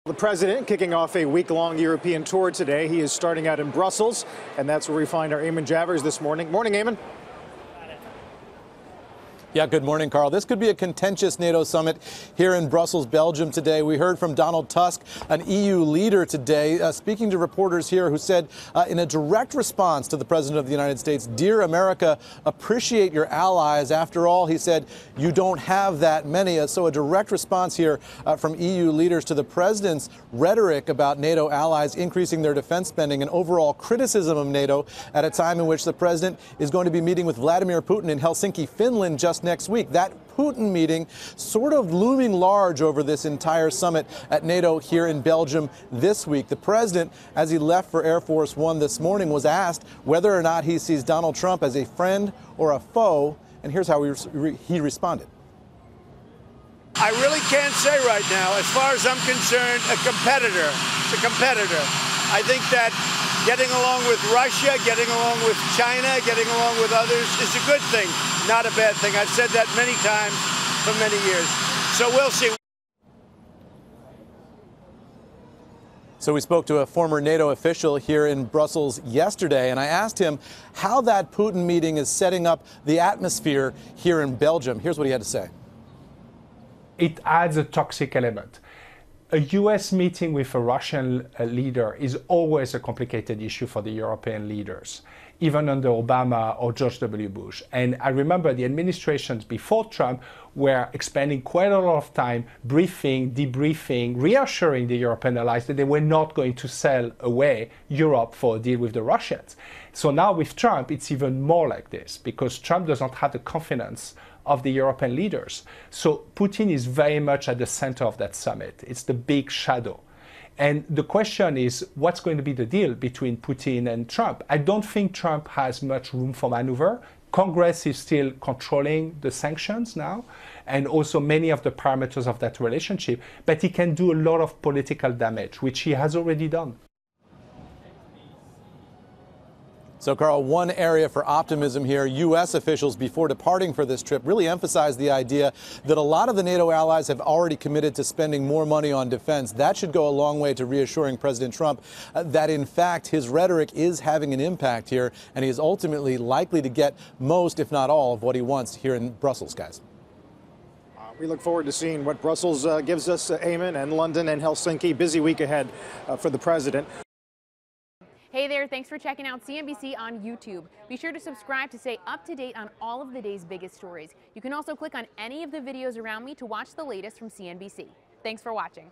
The president kicking off a week-long European tour today. He is starting out in Brussels, and that's where we find our Eamon Javers this morning. Morning, Eamon. Yeah, good morning, Carl. This could be a contentious NATO summit here in Brussels, Belgium today. We heard from Donald Tusk, an EU leader today, speaking to reporters here who said in a direct response to the President of the United States, "Dear America, appreciate your allies. After all," he said, "you don't have that many." So a direct response here from EU leaders to the President's rhetoric about NATO allies increasing their defense spending and overall criticism of NATO at a time in which the President is going to be meeting with Vladimir Putin in Helsinki, Finland, just next week. That Putin meeting sort of looming large over this entire summit at NATO here in Belgium this week. The president, as he left for Air Force One this morning, was asked whether or not he sees Donald Trump as a friend or a foe, and here's how he responded. I really can't say right now. As far as I'm concerned, a competitor. It's a competitor. I think that getting along with Russia, getting along with China, getting along with others is a good thing, not a bad thing. I've said that many times for many years. So we'll see. So we spoke to a former NATO official here in Brussels yesterday, and I asked him how that Putin meeting is setting up the atmosphere here in Belgium. Here's what he had to say. It adds a toxic element. A US meeting with a Russian leader is always a complicated issue for the European leaders, even under Obama or George W. Bush. And I remember the administrations before Trump were expending quite a lot of time briefing, debriefing, reassuring the European allies that they were not going to sell away Europe for a deal with the Russians. So now with Trump, it's even more like this, because Trump does not have the confidence of the European leaders. So Putin is very much at the center of that summit. It's the big shadow. And the question is, what's going to be the deal between Putin and Trump? I don't think Trump has much room for maneuver. Congress is still controlling the sanctions now, and also many of the parameters of that relationship, but he can do a lot of political damage, which he has already done. So, Carl, one area for optimism here, U.S. officials before departing for this trip really emphasized the idea that a lot of the NATO allies have already committed to spending more money on defense. That should go a long way to reassuring President Trump that, in fact, his rhetoric is having an impact here, and he is ultimately likely to get most, if not all, of what he wants here in Brussels, guys. We look forward to seeing what Brussels gives us, Eamon, and London and Helsinki. Busy week ahead for the president. Hey there, thanks for checking out CNBC on YouTube. Be sure to subscribe to stay up to date on all of the day's biggest stories. You can also click on any of the videos around me to watch the latest from CNBC. Thanks for watching.